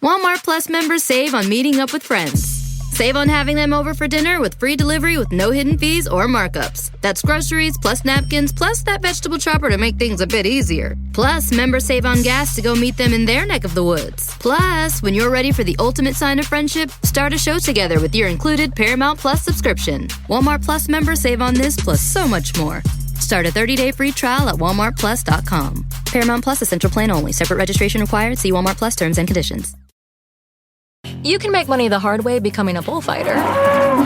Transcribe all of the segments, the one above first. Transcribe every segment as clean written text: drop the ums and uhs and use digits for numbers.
Walmart Plus members save on meeting up with friends. Save on having them over for dinner with free delivery with no hidden fees or markups. That's groceries, plus napkins, plus that vegetable chopper to make things a bit easier. Plus, members save on gas to go meet them in their neck of the woods. Plus, when you're ready for the ultimate sign of friendship, start a show together with your included Paramount Plus subscription. Walmart Plus members save on this plus so much more. Start a 30-day free trial at walmartplus.com. Paramount Plus Essential Plan only. Separate registration required. See Walmart Plus terms and conditions. You can make money the hard way becoming a bullfighter,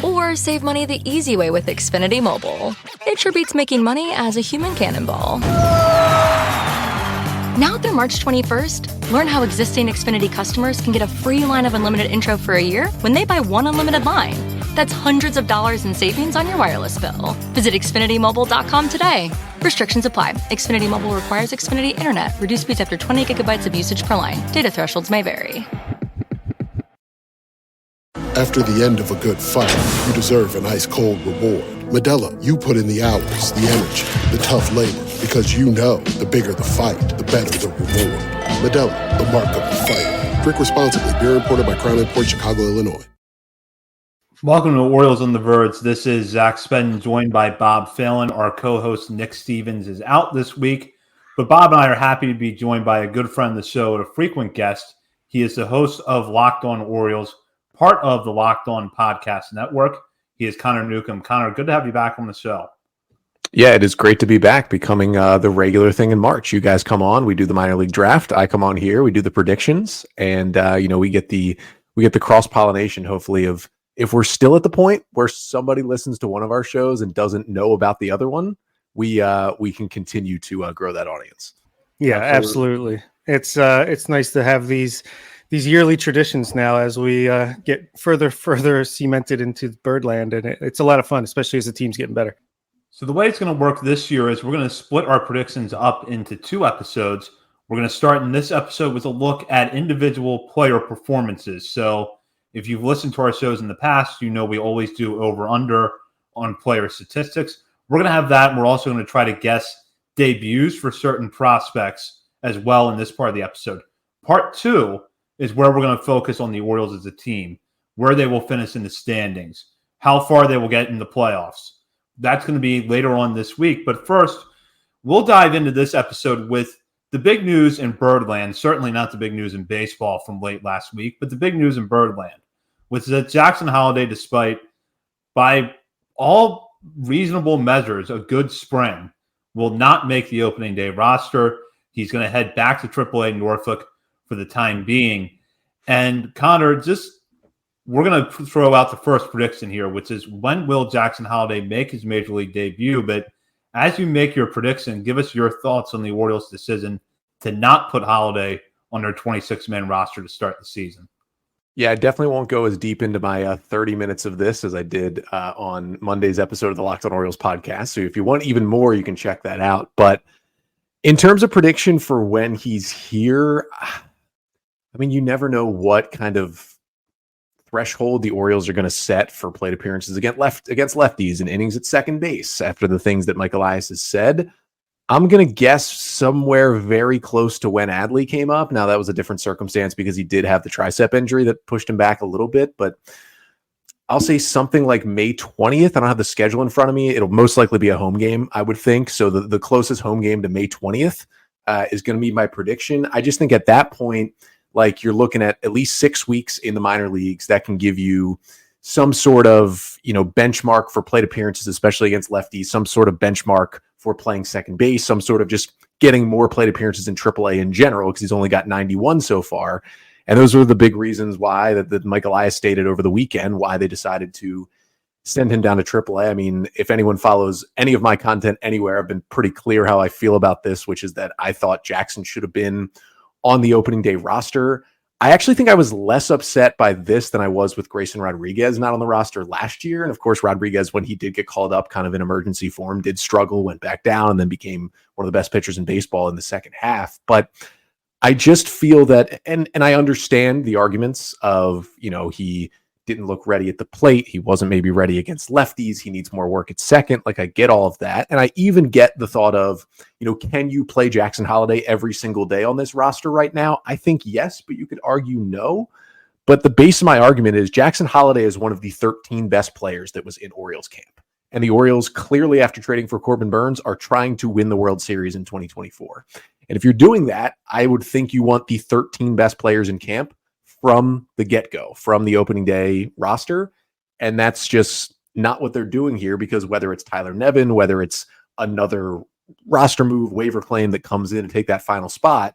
or save money the easy way with Xfinity Mobile. It sure beats making money as a human cannonball. Now through March 21st, learn how existing Xfinity customers can get a free line of unlimited intro for a year when they buy one unlimited line. That's hundreds of dollars in savings on your wireless bill. Visit XfinityMobile.com today. Restrictions apply. Xfinity Mobile requires Xfinity Internet. Reduced speeds after 20 gigabytes of usage per line. Data thresholds may vary. After the end of a good fight, you deserve an ice-cold reward. Modelo, you put in the hours, the energy, the tough labor, because you know the bigger the fight, the better the reward. Modelo, the mark of the fighter. Drink responsibly. Beer imported by Crown Imports, Chicago, Illinois. Welcome to Orioles on the Verge. This is Zach Spedden, joined by Bob Phelan. Our co-host Nick Stevens is out this week, but Bob and I are happy to be joined by a good friend of the show and a frequent guest. He is the host of Locked On Orioles, part of the Locked On Podcast Network. He is Connor Newcomb. Connor, good to have you back on the show. Yeah, it is great to be back, becoming the regular thing in March. You guys come on, we do the minor league draft. I come on here, we do the predictions, and we get the cross pollination. Hopefully, of if we're still at the point where somebody listens to one of our shows and doesn't know about the other one, we can continue to grow that audience. Yeah, absolutely. It's nice to have these yearly traditions now as we get further cemented into Birdland, and it's a lot of fun, especially as the team's getting better. So the way it's going to work this year is we're going to split our predictions up into 2 episodes. We're going to start in this episode with a look at individual player performances. So if you've listened to our shows in the past, you know we always do over-under on player statistics. We're going to have that, and we're also going to try to guess debuts for certain prospects as well in this part of the episode. Part 2 is where we're going to focus on the Orioles as a team, where they will finish in the standings, how far they will get in the playoffs. That's going to be later on this week. But first, we'll dive into this episode with the big news in Birdland, certainly not the big news in baseball from late last week, but the big news in Birdland, which is that Jackson Holliday, despite by all reasonable measures a good spring, will not make the opening day roster. He's going to head back to AAA Norfolk for the time being. And Connor, we're going to throw out the first prediction here, which is when will Jackson Holliday make his major league debut? But as you make your prediction, give us your thoughts on the Orioles' decision to not put Holliday on their 26-man roster to start the season. Yeah, I definitely won't go as deep into my 30 minutes of this as I did on Monday's episode of the Locked On Orioles podcast. So if you want even more, you can check that out. But in terms of prediction for when he's here, I mean, you never know what kind of threshold the Orioles are going to set for plate appearances against lefties and innings at second base after the things that Mike Elias has said. I'm going to guess somewhere very close to when Adley came up. Now, that was a different circumstance because he did have the tricep injury that pushed him back a little bit, but I'll say something like May 20th. I don't have the schedule in front of me. It'll most likely be a home game, I would think. So the closest home game to May 20th is going to be my prediction. I just think at that point, like you're looking at least 6 weeks in the minor leagues that can give you some sort of, benchmark for plate appearances, especially against lefties, some sort of benchmark for playing second base, some sort of just getting more plate appearances in AAA in general, because he's only got 91 so far. And those were the big reasons why that Mike Elias stated over the weekend, why they decided to send him down to AAA. I mean, if anyone follows any of my content anywhere, I've been pretty clear how I feel about this, which is that I thought Jackson should have been on the opening day roster. I actually think I was less upset by this than I was with Grayson Rodriguez not on the roster last year. And of course, Rodriguez, when he did get called up kind of in emergency form, did struggle, went back down, and then became one of the best pitchers in baseball in the second half. But I just feel that, and I understand the arguments of, he didn't look ready at the plate. He wasn't maybe ready against lefties. He needs more work at second. Like, I get all of that. And I even get the thought of, can you play Jackson Holliday every single day on this roster right now? I think yes, but you could argue no. But the base of my argument is Jackson Holliday is one of the 13 best players that was in Orioles camp. And the Orioles, clearly after trading for Corbin Burns, are trying to win the World Series in 2024. And if you're doing that, I would think you want the 13 best players in camp from the get-go, from the opening day roster. And that's just not what they're doing here, because whether it's Tyler Nevin, whether it's another roster move, waiver claim that comes in to take that final spot,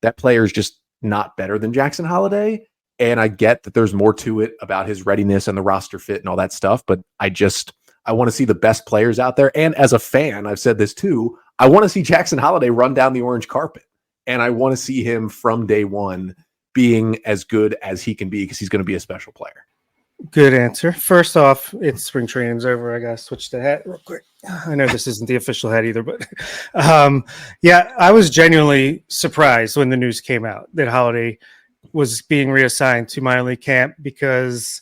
that player is just not better than Jackson Holliday. And I get that there's more to it about his readiness and the roster fit and all that stuff, but I want to see the best players out there. And as a fan, I've said this too, I want to see Jackson Holliday run down the orange carpet. And I want to see him from day one being as good as he can be, because he's going to be a special player. Good answer. First off, it's spring training's over. I got to switch the hat real quick. I know this isn't the official hat either, but yeah, I was genuinely surprised when the news came out that Holliday was being reassigned to minor league camp, because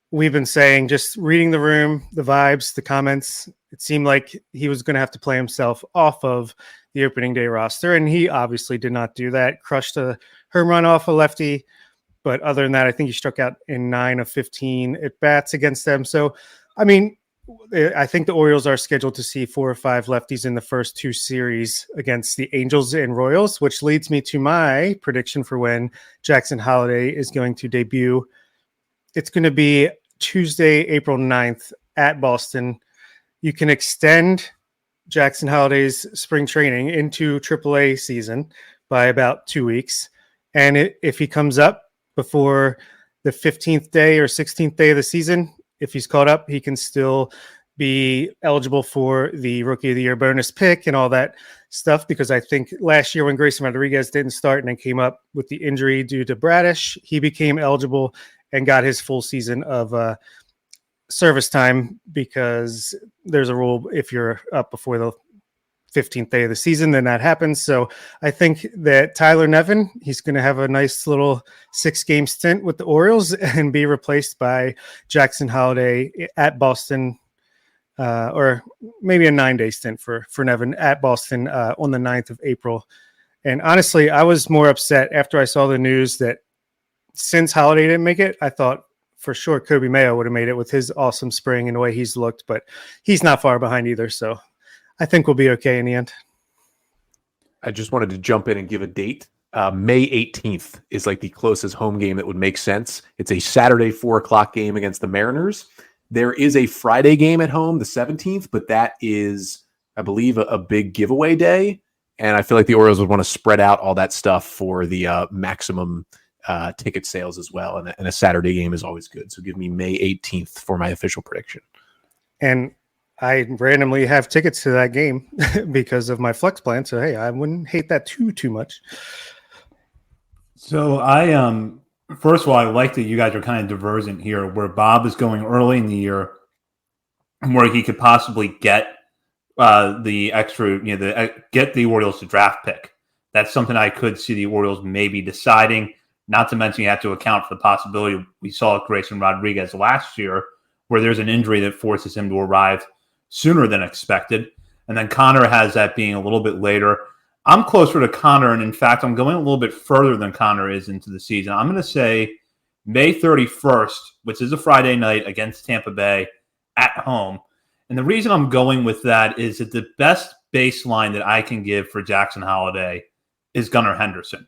we've been saying, just reading the room, the vibes, the comments, it seemed like he was going to have to play himself off of the opening day roster. And he obviously did not do that. Crushed a home run off a lefty. But other than that, I think he struck out in 9 of 15 at bats against them. So, I mean, I think the Orioles are scheduled to see 4 or 5 lefties in the first 2 series against the Angels and Royals, which leads me to my prediction for when Jackson Holliday is going to debut. It's going to be Tuesday, April 9th at Boston. You can extend Jackson Holliday's spring training into AAA season by about 2 weeks. And if he comes up before the 15th day or 16th day of the season, if he's caught up, he can still be eligible for the Rookie of the Year bonus pick and all that stuff. Because I think last year when Grayson Rodriguez didn't start and then came up with the injury due to Bradish, he became eligible and got his full season of service time, because there's a rule if you're up before the 15th day of the season, then that happens. So I think that Tyler Nevin, he's going to have a nice little 6-game stint with the Orioles and be replaced by Jackson Holliday at Boston, or maybe a 9-day stint for Nevin at Boston on the 9th of April. And honestly, I was more upset after I saw the news that since Holliday didn't make it, I thought for sure Kobe Mayo would have made it with his awesome spring and the way he's looked, but he's not far behind either. So I think we'll be okay in the end. I just wanted to jump in and give a date. May 18th is like the closest home game that would make sense. It's a Saturday 4:00 game against the Mariners. There is a Friday game at home, the 17th, but that is, I believe, a big giveaway day. And I feel like the Orioles would want to spread out all that stuff for the maximum ticket sales as well. And a Saturday game is always good. So give me May 18th for my official prediction. And I randomly have tickets to that game because of my flex plan. So, hey, I wouldn't hate that too much. So first of all, I like that you guys are kind of divergent here, where Bob is going early in the year where he could possibly get the extra, get the Orioles to draft pick. That's something I could see the Orioles maybe deciding, not to mention you have to account for the possibility we saw with Grayson Rodriguez last year, where there's an injury that forces him to arrive sooner than expected. And then Connor has that being a little bit later. I'm closer to Connor, and in fact, I'm going a little bit further than Connor is into the season. I'm going to say May 31st, which is a Friday night against Tampa Bay at home. And the reason I'm going with that is that the best baseline that I can give for Jackson Holliday is Gunnar Henderson.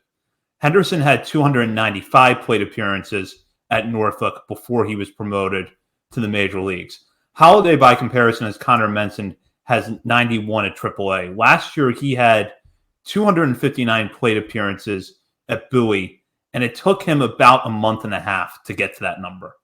Henderson had 295 plate appearances at Norfolk before he was promoted to the major leagues. Holliday, by comparison, as Connor mentioned, has 91 at AAA. Last year, he had 259 plate appearances at Bowie, and it took him about a month and a half to get to that number.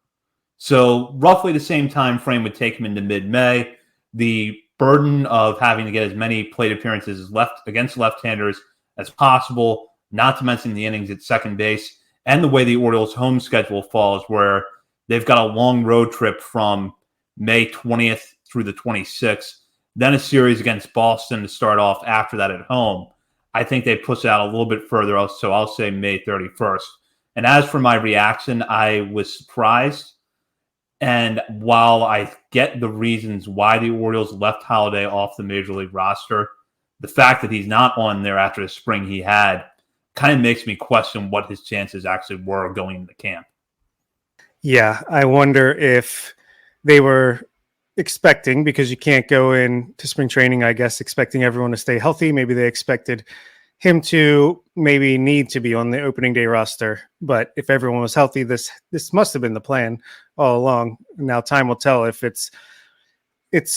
So roughly the same time frame would take him into mid-May. The burden of having to get as many plate appearances against left-handers as possible, not to mention the innings at second base, and the way the Orioles' home schedule falls, where they've got a long road trip from May 20th through the 26th, then a series against Boston to start off after that at home. I think they push it out a little bit further, so I'll say May 31st. And as for my reaction, I was surprised And while I get the reasons why the Orioles left Holiday off the Major League roster, the fact that he's not on there after the spring he had kind of makes me question what his chances actually were going into camp. Yeah, I wonder if they were expecting, because you can't go into spring training, I guess, expecting everyone to stay healthy. Maybe they expected him to maybe need to be on the opening day roster. But if everyone was healthy, this must have been the plan all along. Now time will tell if it's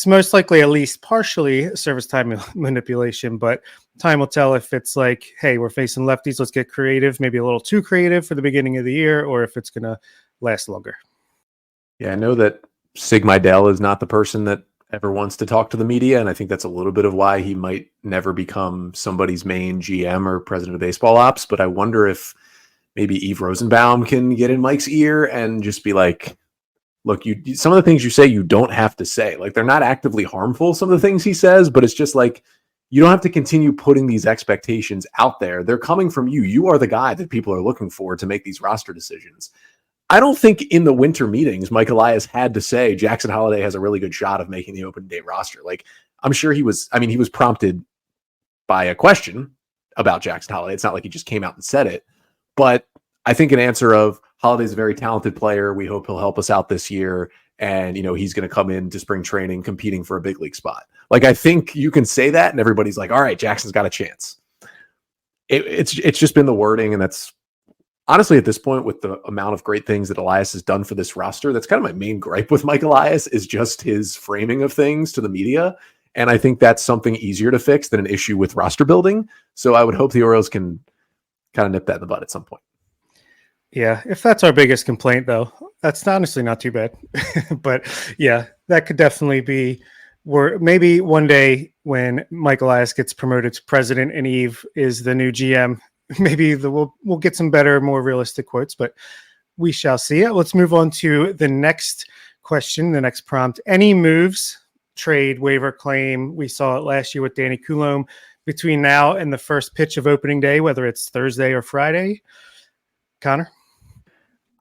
most likely at least partially service time manipulation, but time will tell if it's like, hey, we're facing lefties, let's get creative, maybe a little too creative for the beginning of the year, or if it's going to last longer. Yeah, I know that Sig Mejdal is not the person that ever wants to talk to the media, and I think that's a little bit of why he might never become somebody's main GM or president of baseball ops. But I wonder if maybe Eve Rosenbaum can get in Mike's ear and just be like, look, some of the things you say, you don't have to say. Like, they're not actively harmful, some of the things he says, but it's just like, you don't have to continue putting these expectations out there. They're coming from you. You are the guy that people are looking for to make these roster decisions. I don't think in the winter meetings, Mike Elias had to say Jackson Holiday has a really good shot of making the open day roster. Like, I'm sure he was prompted by a question about Jackson Holiday. It's not like he just came out and said it, but I think an answer of Holiday's a very talented player. We hope he'll help us out this year. And, he's going to come into spring training competing for a big league spot. Like, I think you can say that and everybody's like, all right, Jackson's got a chance. It's just been the wording. And that's honestly, at this point, with the amount of great things that Elias has done for this roster, that's kind of my main gripe with Mike Elias, is just his framing of things to the media. And I think that's something easier to fix than an issue with roster building. So I would hope the Orioles can kind of nip that in the bud at some point. Yeah, if that's our biggest complaint, though, that's honestly not too bad. But yeah, that could definitely be where maybe one day when Mike Elias gets promoted to president and Eve is the new GM, maybe we'll get some better, more realistic quotes, but we shall see. Let's move on to the next question, the next prompt. Any moves, trade, waiver, claim? We saw it last year with Danny Coulomb between now and the first pitch of opening day, whether it's Thursday or Friday. Connor?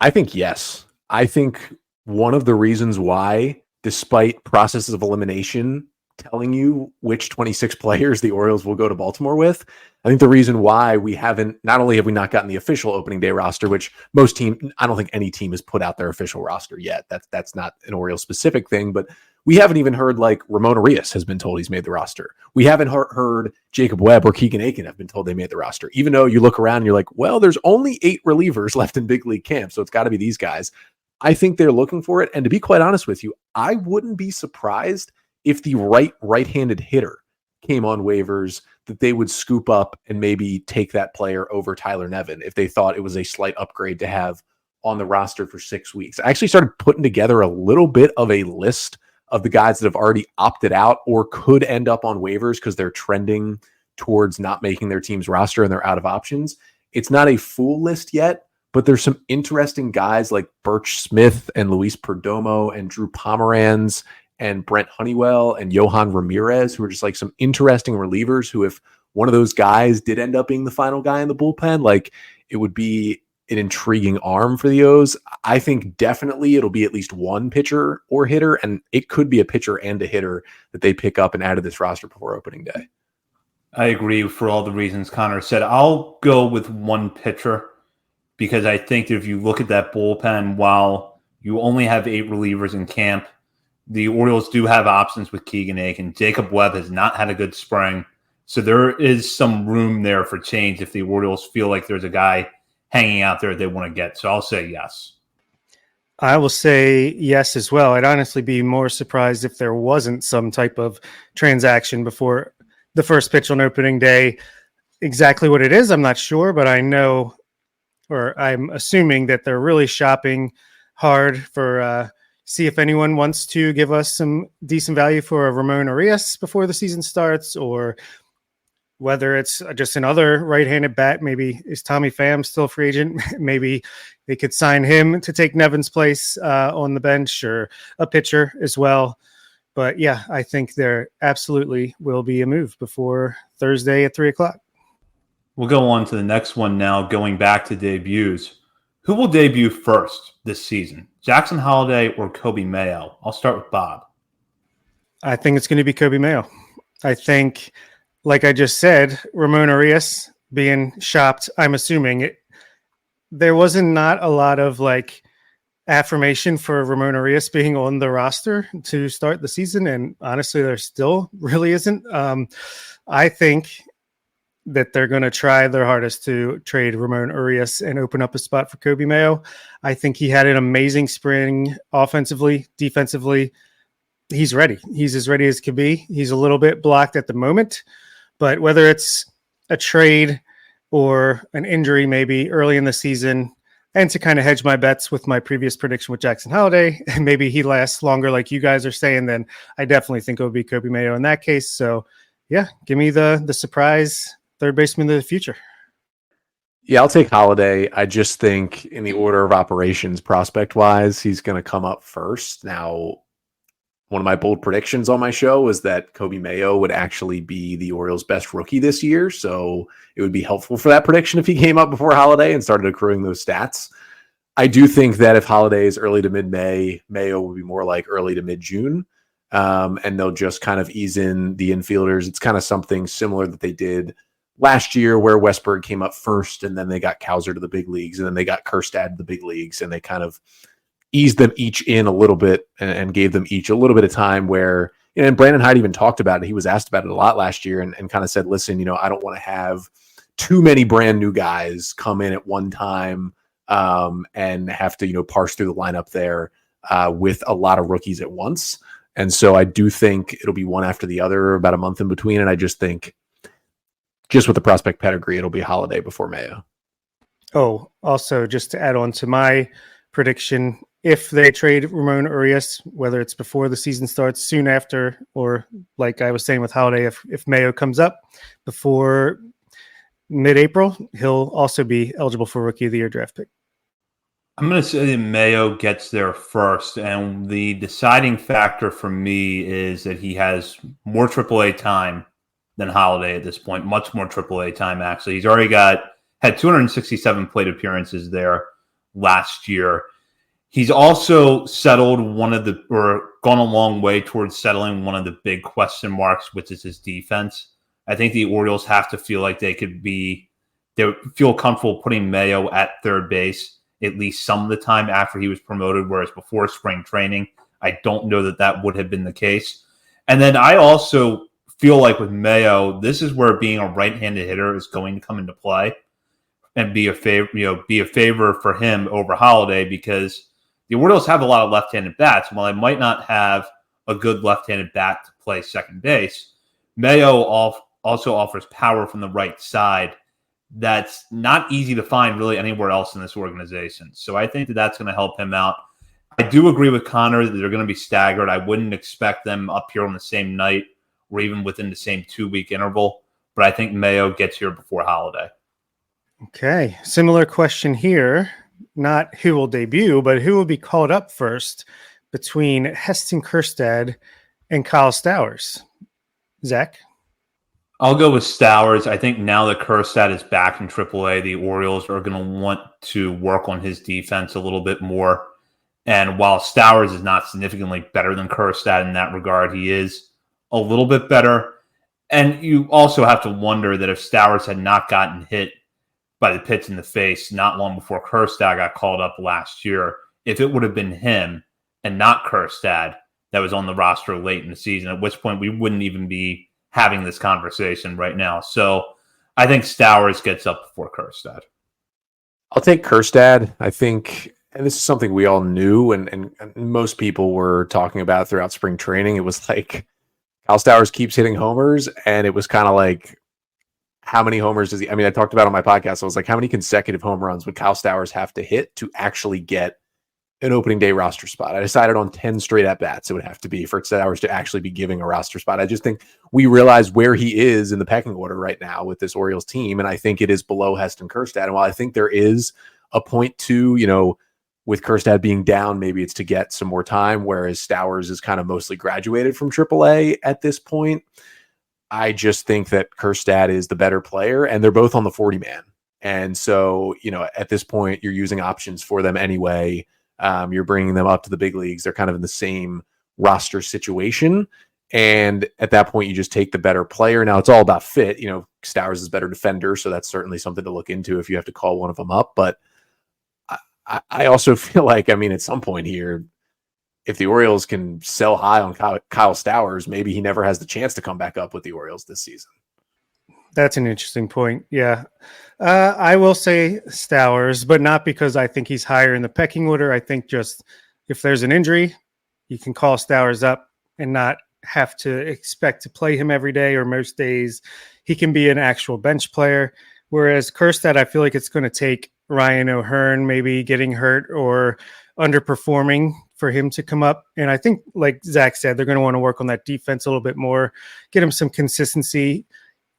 I think yes. I think one of the reasons why, despite processes of elimination telling you which 26 players the Orioles will go to Baltimore with, I think the reason why we haven't, not only have we not gotten the official opening day roster, which most teams, I don't think any team has put out their official roster yet. That's not an Orioles specific thing, but we haven't even heard like Ramon Arias has been told he's made the roster. We haven't heard Jacob Webb or Keegan Aiken have been told they made the roster, even though you look around and you're like, well, there's only 8 relievers left in big league camp, so it's got to be these guys. I think they're looking for it. And to be quite honest with you, I wouldn't be surprised if the right-handed hitter came on waivers, that they would scoop up and maybe take that player over Tyler Nevin if they thought it was a slight upgrade to have on the roster for 6 weeks. I actually started putting together a little bit of a list of the guys that have already opted out or could end up on waivers because they're trending towards not making their team's roster and they're out of options. It's not a full list yet, but there's some interesting guys like Birch Smith and Luis Perdomo and Drew Pomeranz and Brent Honeywell and Johan Ramirez, who are just like some interesting relievers who, if one of those guys did end up being the final guy in the bullpen, like, it would be an intriguing arm for the O's. I think definitely it'll be at least one pitcher or hitter, and it could be a pitcher and a hitter that they pick up and add to this roster before opening day. I agree for all the reasons Connor said. I'll go with one pitcher because I think that if you look at that bullpen, while you only have 8 relievers in camp, the Orioles do have options with Keegan Aiken. Jacob Webb has not had a good spring, so there is some room there for change if the Orioles feel like there's a guy hanging out there they want to get. So I'll say yes. I will say yes as well. I'd honestly be more surprised if there wasn't some type of transaction before the first pitch on opening day. Exactly what it is, I'm not sure, but I know, or I'm assuming that they're really shopping hard for see if anyone wants to give us some decent value for a Ramon Arias before the season starts, or whether it's just another right-handed bat. Maybe is Tommy Pham still a free agent? Maybe they could sign him to take Nevin's place on the bench, or a pitcher as well. But yeah, I think there absolutely will be a move before Thursday at 3:00. We'll go on to the next one now, going back to debuts. Who will debut first this season, Jackson Holliday or Kobe Mayo? I'll start with Bob. I think it's going to be Kobe Mayo. I think, like I just said, Ramon Arias being shopped, I'm assuming there wasn't not a lot of affirmation for Ramon Arias being on the roster to start the season. And honestly, there still really isn't. I think that they're going to try their hardest to trade Ramon Arias and open up a spot for Kobe Mayo. I think he had an amazing spring offensively, defensively. He's ready. He's as ready as can be. He's a little bit blocked at the moment, but whether it's a trade or an injury maybe early in the season, and to kind of hedge my bets with my previous prediction with Jackson Holliday, and maybe he lasts longer like you guys are saying, then I definitely think it would be Kobe Mayo in that case. So yeah, give me the surprise third baseman of the future. Yeah, I'll take Holliday. I just think in the order of operations, prospect-wise, he's going to come up first. Now, one of my bold predictions on my show was that Kobe Mayo would actually be the Orioles' best rookie this year, so it would be helpful for that prediction if he came up before Holliday and started accruing those stats. I do think that if Holliday is early to mid-May, Mayo will be more like early to mid-June, and they'll just kind of ease in the infielders. It's kind of something similar that they did last year where Westberg came up first, and then they got Cowser to the big leagues, and then they got Kjerstad to the big leagues, and they kind of eased them each in a little bit and gave them each a little bit of time where, and Brandon Hyde even talked about it. He was asked about it a lot last year and kind of said, listen, I don't want to have too many brand new guys come in at one time and have to, parse through the lineup there with a lot of rookies at once. And so I do think it'll be one after the other, about a month in between. And I just think just with the prospect pedigree, it'll be Holliday before Mayo. Oh, also just to add on to my prediction, if they trade Ramon Urias, whether it's before the season starts, soon after, or like I was saying with Holliday, if Mayo comes up before mid-April, he'll also be eligible for Rookie of the Year draft pick. I'm going to say Mayo gets there first, and the deciding factor for me is that he has more AAA time than Holliday at this point, much more AAA time, actually. He's already had 267 plate appearances there last year. He's also settled gone a long way towards settling one of the big question marks, which is his defense. I think the Orioles have to feel like they would feel comfortable putting Mayo at third base at least some of the time after he was promoted, whereas before spring training, I don't know that would have been the case. And then I also feel like with Mayo, this is where being a right-handed hitter is going to come into play and be a favor for him over Holliday, because the Orioles have a lot of left-handed bats. While I might not have a good left-handed bat to play second base, Mayo also offers power from the right side that's not easy to find really anywhere else in this organization. So I think that's going to help him out. I do agree with Connor that they're going to be staggered. I wouldn't expect them up here on the same night or even within the same 2-week interval, but I think Mayo gets here before Holliday. Okay, similar question here. Not who will debut, but who will be called up first between Heston Kjerstad and Kyle Stowers? Zach? I'll go with Stowers. I think now that Kjerstad is back in AAA, the Orioles are going to want to work on his defense a little bit more. And while Stowers is not significantly better than Kjerstad in that regard, he is a little bit better. And you also have to wonder that if Stowers had not gotten hit by the pitch in the face not long before Kjerstad got called up last year, if it would have been him and not Kjerstad that was on the roster late in the season, at which point we wouldn't even be having this conversation right now. So I think Stowers gets up before Kjerstad. I'll take Kjerstad. I think, and this is something we all knew and most people were talking about throughout spring training. It was like Kyle Stowers keeps hitting homers, and it was kind of like, how many homers does he? I mean, I talked about on my podcast, I was like, how many consecutive home runs would Kyle Stowers have to hit to actually get an opening day roster spot? I decided on 10 straight at-bats it would have to be for Stowers to actually be giving a roster spot. I just think we realize where he is in the pecking order right now with this Orioles team, and I think it is below Heston Kjerstad. And while I think there is a point to, with Kjerstad being down, maybe it's to get some more time, whereas Stowers is kind of mostly graduated from AAA at this point. I just think that Kjerstad is the better player, and they're both on the 40-man. And so, at this point, you're using options for them anyway. You're bringing them up to the big leagues. They're kind of in the same roster situation. And at that point, you just take the better player. Now, it's all about fit. Stowers is a better defender, so that's certainly something to look into if you have to call one of them up. But I also feel like, at some point here, if the Orioles can sell high on Kyle Stowers, maybe he never has the chance to come back up with the Orioles this season. That's an interesting point. Yeah. I will say Stowers, but not because I think he's higher in the pecking order. I think just if there's an injury, you can call Stowers up and not have to expect to play him every day or most days. He can be an actual bench player. Whereas Kjerstad, I feel like it's going to take Ryan O'Hearn maybe getting hurt or underperforming for him to come up. And I think, like Zach said, they're going to want to work on that defense a little bit more, get him some consistency.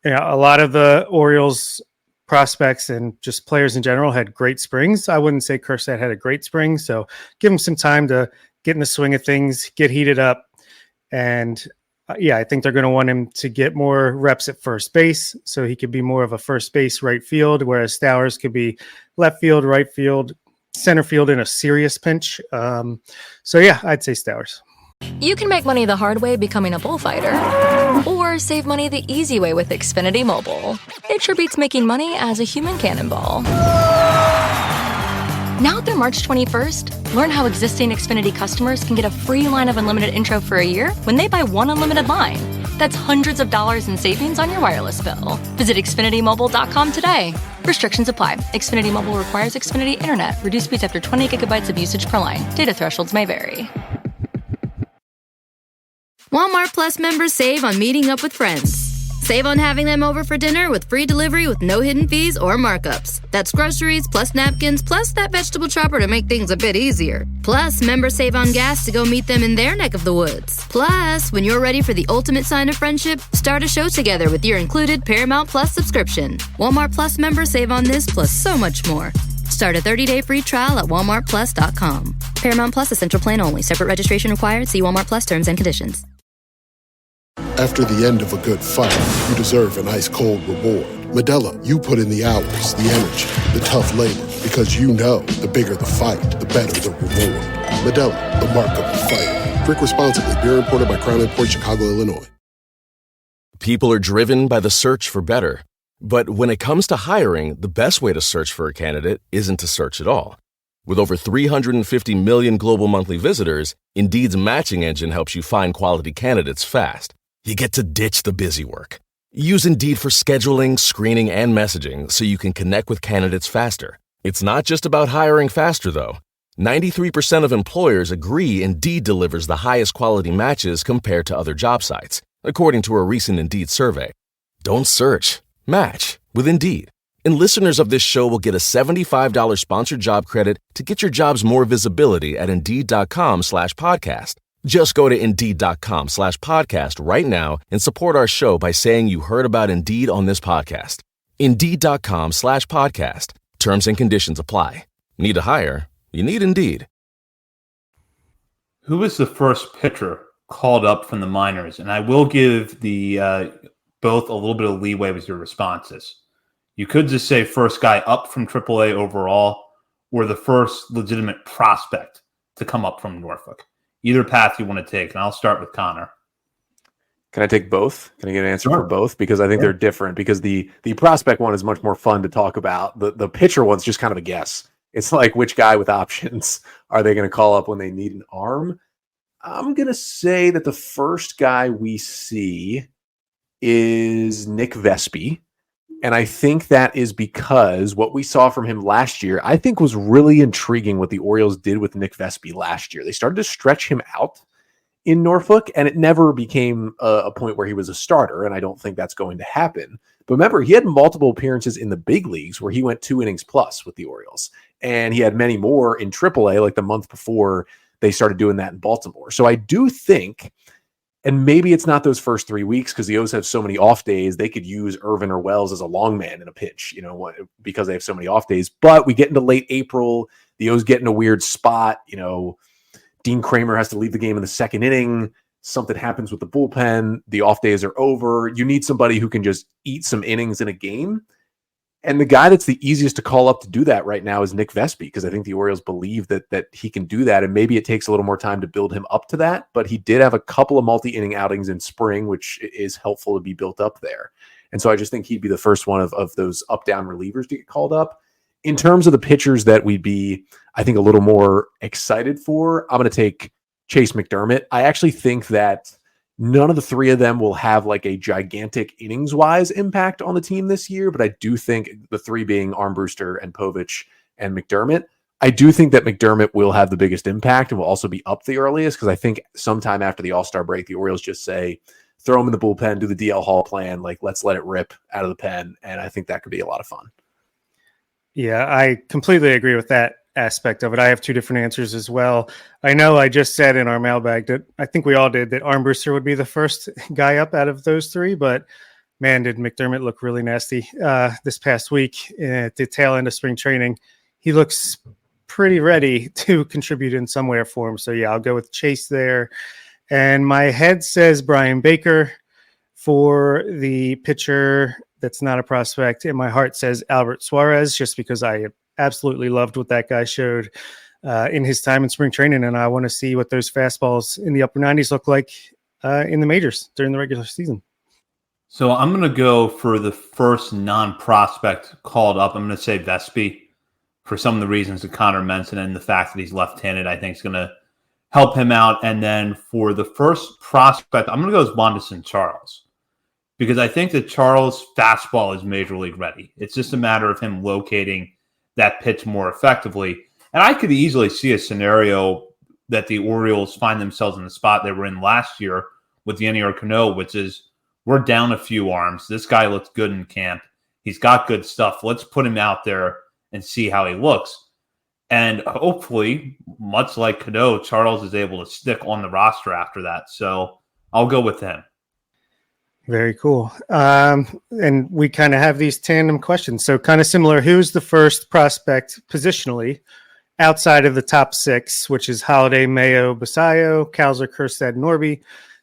A lot of the Orioles prospects and just players in general had great springs. I wouldn't say Kjerstad had a great spring, so give him some time to get in the swing of things, get heated up. And I think they're going to want him to get more reps at first base so he could be more of a first base right field, whereas Stowers could be left field, right field, center field in a serious pinch. I'd say Stowers. You can make money the hard way becoming a bullfighter, or save money the easy way with Xfinity Mobile. It sure beats making money as a human cannonball. Now through March 21st, learn how existing Xfinity customers can get a free line of unlimited intro for a year when they buy one unlimited line. That's hundreds of dollars in savings on your wireless bill. Visit XfinityMobile.com today. Restrictions apply. Xfinity Mobile requires Xfinity Internet. Reduced speeds after 20 gigabytes of usage per line. Data thresholds may vary. Walmart Plus members save on meeting up with friends. Save on having them over for dinner with free delivery with no hidden fees or markups. That's groceries plus napkins plus that vegetable chopper to make things a bit easier. Plus, members save on gas to go meet them in their neck of the woods. Plus, when you're ready for the ultimate sign of friendship, start a show together with your included Paramount Plus subscription. Walmart Plus members save on this plus so much more. Start a 30-day free trial at walmartplus.com. Paramount Plus Essential Plan only. Separate registration required. See Walmart Plus terms and conditions. After the end of a good fight, you deserve an ice-cold reward. Modelo, you put in the hours, the energy, the tough labor, because you know the bigger the fight, the better the reward. Modelo, the mark of the fighter. Drink responsibly. Beer imported by Crown Imports, Chicago, Illinois. People are driven by the search for better. But when it comes to hiring, the best way to search for a candidate isn't to search at all. With over 350 million global monthly visitors, Indeed's matching engine helps you find quality candidates fast. You get to ditch the busy work. Use Indeed for scheduling, screening, and messaging so you can connect with candidates faster. It's not just about hiring faster, though. 93% of employers agree Indeed delivers the highest quality matches compared to other job sites, according to a recent Indeed survey. Don't search. Match with Indeed. And listeners of this show will get a $75 sponsored job credit to get your jobs more visibility at Indeed.com/podcast. Just go to Indeed.com/podcast right now and support our show by saying you heard about Indeed on this podcast. Indeed.com/podcast. Terms and conditions apply. Need to hire? You need Indeed. Who was the first pitcher called up from the minors? And I will give the both a little bit of leeway with your responses. You could just say first guy up from AAA overall, or the first legitimate prospect to come up from Norfolk. Either path you want to take, and I'll start with Connor. Can I take both? Can I get an answer for both? Because I think they're different. Because the prospect one is much more fun to talk about. The pitcher one's just kind of a guess. It's like which guy with options are they going to call up when they need an arm? I'm going to say that the first guy we see is Nick Vespi. And I think that is because what we saw from him last year, I think was really intriguing what the Orioles did with Nick Vespi last year. They started to stretch him out in Norfolk, and it never became a point where he was a starter, and I don't think that's going to happen. But remember, he had multiple appearances in the big leagues where he went 2 innings plus with the Orioles, and he had many more in AAA like the month before they started doing that in Baltimore. So I do think, and maybe it's not those first 3 weeks because the O's have so many off days. They could use Irvin or Wells as a long man in a pinch, because they have so many off days. But we get into late April, the O's get in a weird spot. Dean Kramer has to leave the game in the second inning. Something happens with the bullpen. The off days are over. You need somebody who can just eat some innings in a game. And the guy that's the easiest to call up to do that right now is Nick Vespi, because I think the Orioles believe that he can do that. And maybe it takes a little more time to build him up to that, but he did have a couple of multi-inning outings in spring, which is helpful to be built up there. And so I just think he'd be the first one of those up-down relievers to get called up. In terms of the pitchers that we'd be, I think, a little more excited for, I'm going to take Chase McDermott. I actually think that none of the three of them will have like a gigantic innings-wise impact on the team this year, but I do think the three being Armbruster and Povich and McDermott, I do think that McDermott will have the biggest impact and will also be up the earliest, because I think sometime after the All-Star break, the Orioles just say, throw him in the bullpen, do the DL Hall plan, like let's let it rip out of the pen, and I think that could be a lot of fun. Yeah, I completely agree with that aspect of it. I have two different answers as well. I know I just said in our mailbag that I think we all did that Armbruster would be the first guy up out of those three, but man, did McDermott look really nasty this past week at the tail end of spring training. He looks pretty ready to contribute in some way or form. So yeah, I'll go with Chase there. And my head says Brian Baker for the pitcher that's not a prospect, and my heart says Albert Suarez, just because I absolutely loved what that guy showed in his time in spring training, and I want to see what those fastballs in the upper 90s look like in the majors during the regular season. So I'm going to go for the first non-prospect called up. I'm going to say Vespi for some of the reasons that Connor mentioned, and the fact that he's left-handed, I think is going to help him out. And then for the first prospect, I'm going to go with Wanderson Charles, because I think that Charles' fastball is major league ready. It's just a matter of him locating that pitch more effectively. And I could easily see a scenario that the Orioles find themselves in the spot they were in last year with Yennier Cano, which is we're down a few arms. This guy looks good in camp. He's got good stuff. Let's put him out there and see how he looks. And hopefully, much like Cano, Charles is able to stick on the roster after that. So I'll go with him. Very cool. And we kind of have these tandem questions. So kind of similar. Who's the first prospect positionally outside of the top six, which is Holiday, Mayo, Basayo, Kalzer, Kjerstad, Norby,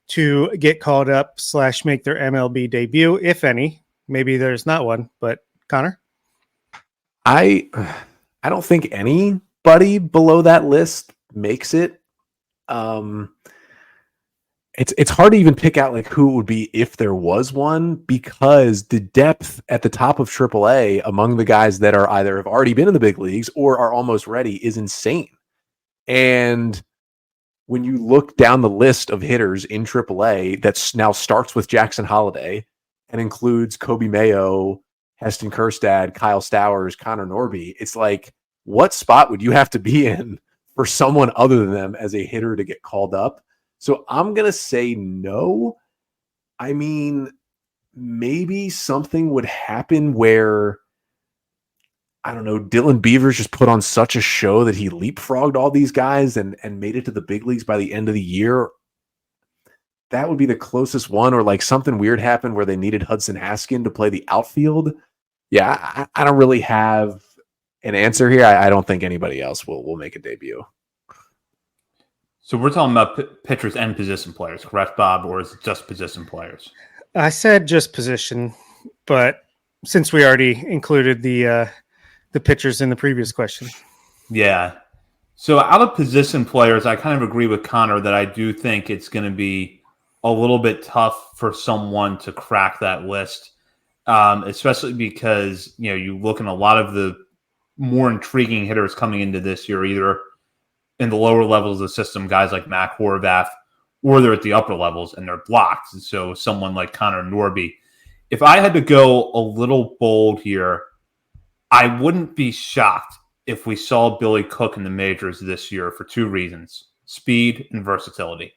to get called up / make their MLB debut, if any? Maybe there's not one, but Connor? I don't think anybody below that list makes it. It's hard to even pick out like who it would be if there was one, because the depth at the top of AAA among the guys that are either have already been in the big leagues or are almost ready is insane. And when you look down the list of hitters in AAA that now starts with Jackson Holiday and includes Kobe Mayo, Heston Kjerstad, Kyle Stowers, Connor Norby, it's like, what spot would you have to be in for someone other than them as a hitter to get called up? So I'm going to say no. I mean, maybe something would happen where, I don't know, Dylan Beavers just put on such a show that he leapfrogged all these guys and made it to the big leagues by the end of the year. That would be the closest one, or like something weird happened where they needed Hudson Haskin to play the outfield. Yeah, I don't really have an answer here. I don't think anybody else will make a debut. So we're talking about pitchers and position players, correct, Bob? Or is it just position players? I said just position, but since we already included the pitchers in the previous question. Yeah. So out of position players, I kind of agree with Connor that I do think it's going to be a little bit tough for someone to crack that list, especially because, you know, you look at a lot of the more intriguing hitters coming into this year, either in the lower levels of the system, guys like Mac Horvath, or they're at the upper levels and they're blocked. And so someone like Connor Norby, if I had to go a little bold here, I wouldn't be shocked if we saw Billy Cook in the majors this year for two reasons: speed and versatility.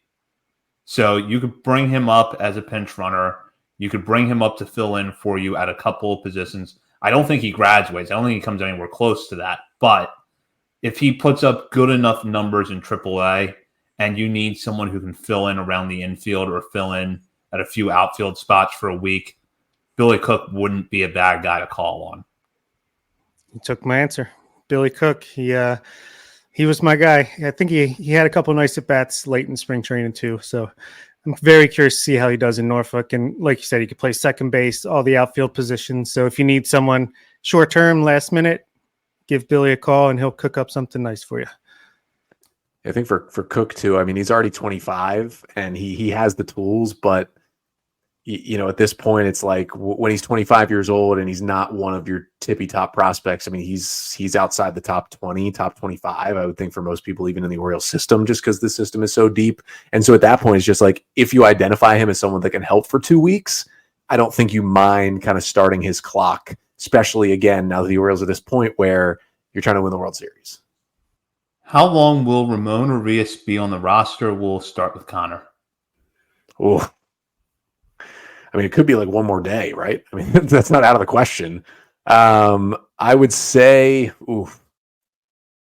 So you could bring him up as a pinch runner. You could bring him up to fill in for you at a couple of positions. I don't think he graduates. I don't think he comes anywhere close to that. But if he puts up good enough numbers in AAA and you need someone who can fill in around the infield or fill in at a few outfield spots for a week, Billy Cook wouldn't be a bad guy to call on. You took my answer. Billy Cook, he was my guy. I think he had a couple of nice at-bats late in spring training too. So I'm very curious to see how he does in Norfolk. And like you said, he could play second base, all the outfield positions. So if you need someone short term, last minute, give Billy a call and he'll cook up something nice for you. I think for Cook too, I mean, he's already 25 and he has the tools, but at this point, it's like when he's 25 years old and he's not one of your tippy top prospects. I mean, he's outside the top 20, top 25, I would think, for most people, even in the Orioles system, just because the system is so deep. And so at that point, it's just like, if you identify him as someone that can help for 2 weeks, I don't think you mind kind of starting his clock, especially again, now that the Orioles are at this point where you're trying to win the World Series. How long will Ramon Urias be on the roster? We'll start with Connor. Oh, I mean, it could be like one more day, right? I mean, that's not out of the question. I would say,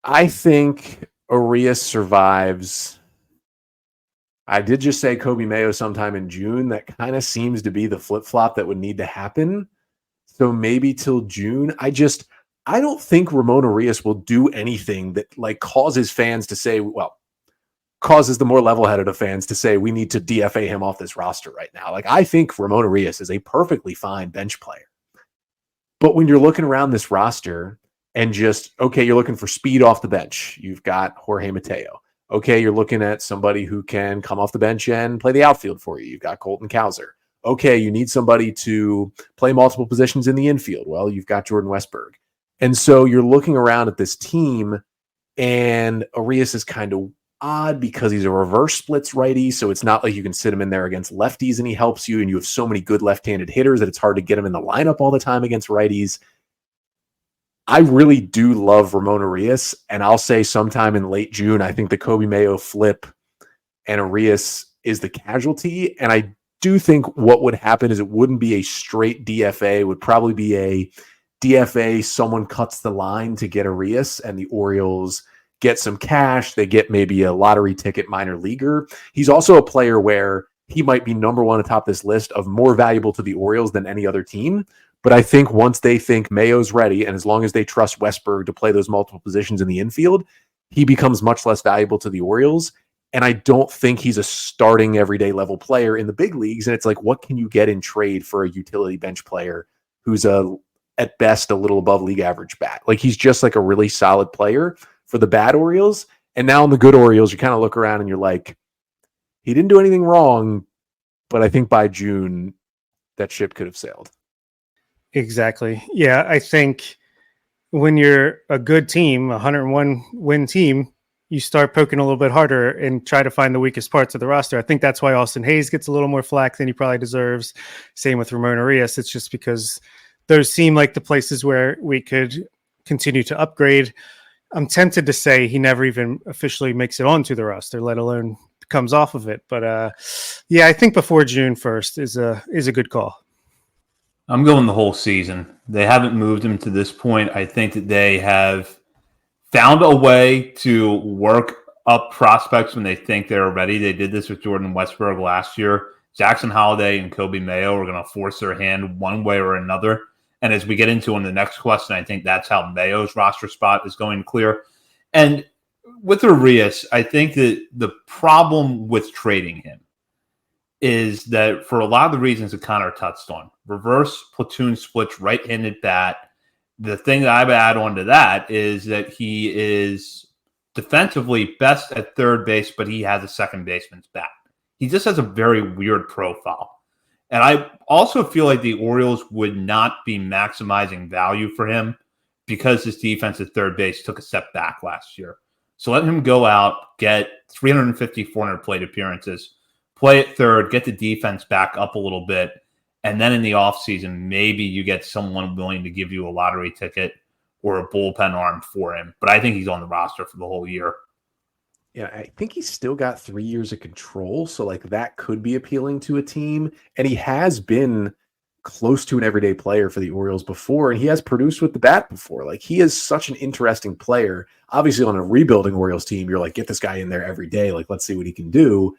I think Urias survives. I did just say Kobe Mayo sometime in June. That kind of seems to be the flip-flop that would need to happen. So maybe till June. I don't think Ramon Urias will do anything that like causes fans to say, causes the more level-headed of fans to say we need to DFA him off this roster right now. Like, I think Ramon Urias is a perfectly fine bench player. But when you're looking around this roster and just, okay, you're looking for speed off the bench. You've got Jorge Mateo. Okay, you're looking at somebody who can come off the bench and play the outfield for you. You've got Colton Cowser. Okay, you need somebody to play multiple positions in the infield. Well, you've got Jordan Westberg. And so you're looking around at this team, and Urias is kind of odd because he's a reverse splits righty, so it's not like you can sit him in there against lefties and he helps you, and you have so many good left-handed hitters that it's hard to get him in the lineup all the time against righties. I really do love Ramon Urias, and I'll say sometime in late June, I think the Kobe Mayo flip and Urias is the casualty, and I do think what would happen is it wouldn't be a straight DFA. It would probably be a DFA, someone cuts the line to get Urias, and the Orioles get some cash. They get maybe a lottery ticket minor leaguer. He's also a player where he might be number one atop this list of more valuable to the Orioles than any other team. But I think once they think Mayo's ready, and as long as they trust Westberg to play those multiple positions in the infield, he becomes much less valuable to the Orioles. And I don't think he's a starting everyday level player in the big leagues. And it's like, what can you get in trade for a utility bench player who's at best a little above league average bat? Like, he's just like a really solid player for the bad Orioles. And now in the good Orioles, you kind of look around and you're like, he didn't do anything wrong, but I think by June that ship could have sailed. Exactly. Yeah, I think when you're a good team, 101 win team, you start poking a little bit harder and try to find the weakest parts of the roster. I think that's why Austin Hayes gets a little more flack than he probably deserves. Same with Ramon Urias. It's just because those seem like the places where we could continue to upgrade. I'm tempted to say he never even officially makes it onto the roster, let alone comes off of it. But yeah, I think before June 1st is a good call. I'm going the whole season. They haven't moved him to this point. I think that they have found a way to work up prospects when they think they're ready. They did this with Jordan Westberg last year. Jackson Holliday and Kobe Mayo are going to force their hand one way or another. And as we get into in the next question, I think that's how Mayo's roster spot is going to clear. And with Urias, I think that the problem with trading him is that for a lot of the reasons that Connor touched on, reverse platoon splits, right-handed bat, the thing that I would add on to that is that he is defensively best at third base, but he has a second baseman's bat. He just has a very weird profile. And I also feel like the Orioles would not be maximizing value for him because his defense at third base took a step back last year. So let him go out, get 350, 400 plate appearances, play at third, get the defense back up a little bit, and then in the offseason, maybe you get someone willing to give you a lottery ticket or a bullpen arm for him. But I think he's on the roster for the whole year. Yeah, I think he's still got 3 years of control, so like that could be appealing to a team. And he has been close to an everyday player for the Orioles before, and he has produced with the bat before. Like, he is such an interesting player. Obviously, on a rebuilding Orioles team, you're like, get this guy in there every day. Like, let's see what he can do.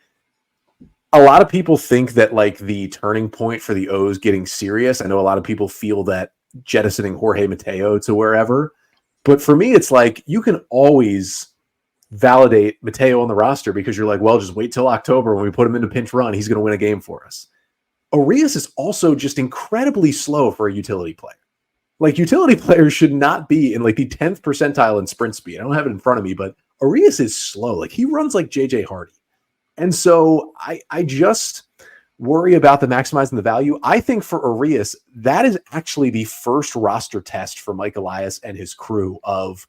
A lot of people think that like the turning point for the O's getting serious. I know a lot of people feel that jettisoning Jorge Mateo to wherever, but for me, it's like you can always validate Mateo on the roster because you're like, well, just wait till October when we put him into pinch run. He's going to win a game for us. Urias is also just incredibly slow for a utility player. Like, utility players should not be in like the 10th percentile in sprint speed. I don't have it in front of me, but Arias is slow. Like, he runs like JJ Hardy. And so I just worry about the maximizing the value. I think for Arias, that is actually the first roster test for Mike Elias and his crew of,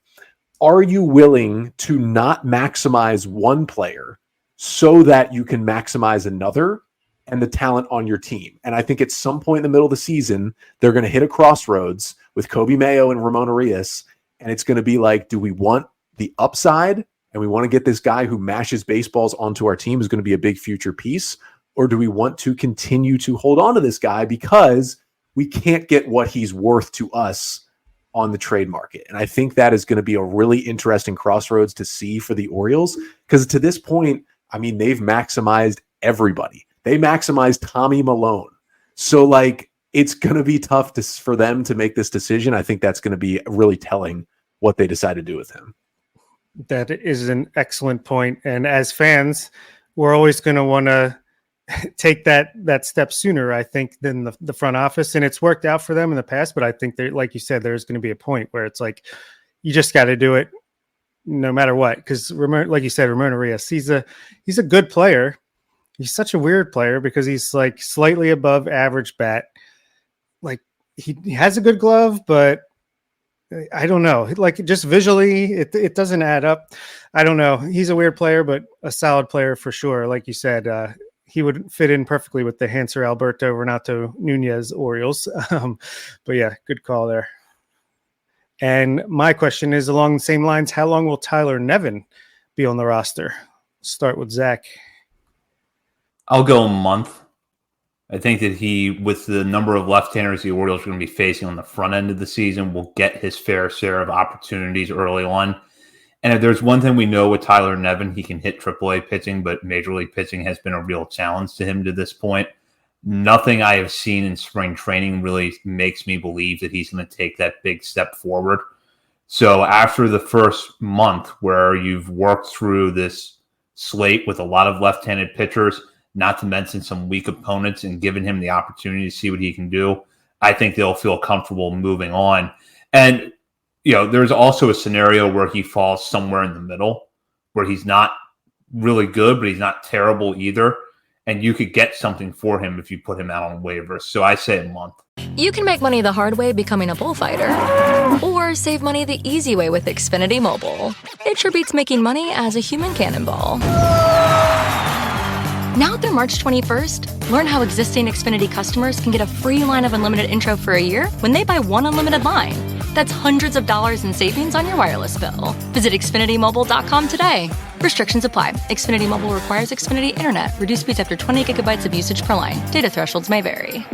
are you willing to not maximize one player so that you can maximize another and the talent on your team? And I think at some point in the middle of the season, they're going to hit a crossroads with Kobe Mayo and Ramon Arias. And it's going to be like, do we want the upside and we want to get this guy who mashes baseballs onto our team is going to be a big future piece? Or do we want to continue to hold on to this guy because we can't get what he's worth to us on the trade market? And I think that is going to be a really interesting crossroads to see for the Orioles, because to this point, I mean, they've maximized everybody. They maximized Tommy Milone. So like, it's going to be tough for them to make this decision. I think that's going to be really telling what they decide to do with him. That is an excellent point. And as fans, we're always going to want to take that step sooner, I think, than the front office. And it's worked out for them in the past, but I think that, like you said, there's going to be a point where it's like, you just got to do it no matter what. Because like you said, Ramon Arias, he's a good player. He's such a weird player because he's like slightly above average bat. Like he has a good glove, but I don't know. Like, just visually, it doesn't add up. I don't know. He's a weird player, but a solid player for sure. Like you said, he would fit in perfectly with the Hanser Alberto Renato Nunez Orioles. But yeah, good call there. And my question is along the same lines: how long will Tyler Nevin be on the roster? Start with Zach. I'll go a month. I think that he, with the number of left-handers the Orioles are going to be facing on the front end of the season, will get his fair share of opportunities early on. And if there's one thing we know with Tyler Nevin, he can hit AAA pitching, but Major League pitching has been a real challenge to him to this point. Nothing I have seen in spring training really makes me believe that he's going to take that big step forward. So after the first month where you've worked through this slate with a lot of left-handed pitchers, not to mention some weak opponents, and giving him the opportunity to see what he can do, I think they'll feel comfortable moving on. And, you know, there's also a scenario where he falls somewhere in the middle, where he's not really good, but he's not terrible either. And you could get something for him if you put him out on waivers. So I say a month. You can make money the hard way becoming a bullfighter, or save money the easy way with Xfinity Mobile. It sure beats making money as a human cannonball. Now through March 21st, learn how existing Xfinity customers can get a free line of unlimited intro for a year when they buy one unlimited line. That's hundreds of dollars in savings on your wireless bill. Visit XfinityMobile.com today. Restrictions apply. Xfinity Mobile requires Xfinity Internet. Reduced speeds after 20 gigabytes of usage per line. Data thresholds may vary.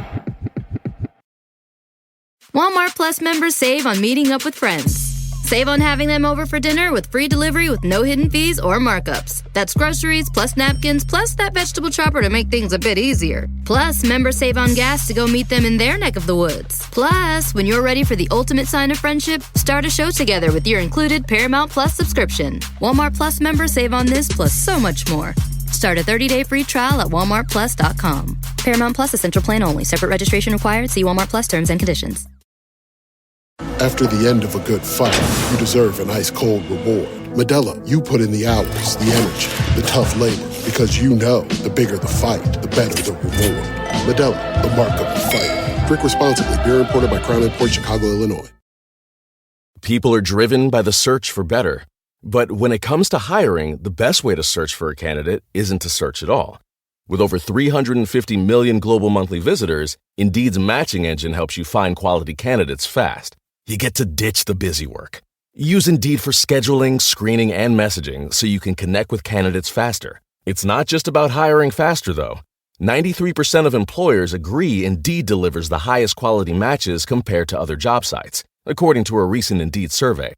Walmart Plus members save on meeting up with friends. Save on having them over for dinner with free delivery with no hidden fees or markups. That's groceries, plus napkins, plus that vegetable chopper to make things a bit easier. Plus, members save on gas to go meet them in their neck of the woods. Plus, when you're ready for the ultimate sign of friendship, start a show together with your included Paramount Plus subscription. Walmart Plus members save on this plus so much more. Start a 30-day free trial at walmartplus.com. Paramount Plus Essential Plan only. Separate registration required. See Walmart Plus terms and conditions. After the end of a good fight, you deserve an ice-cold reward. Medalla, you put in the hours, the energy, the tough labor, because you know the bigger the fight, the better the reward. Medalla, the mark of the fighter. Drink responsibly. Beer imported by Crown Imports, Chicago, Illinois. People are driven by the search for better. But when it comes to hiring, the best way to search for a candidate isn't to search at all. With over 350 million global monthly visitors, Indeed's matching engine helps you find quality candidates fast. You get to ditch the busy work. Use Indeed for scheduling, screening, and messaging so you can connect with candidates faster. It's not just about hiring faster, though. 93% of employers agree Indeed delivers the highest quality matches compared to other job sites, according to a recent Indeed survey.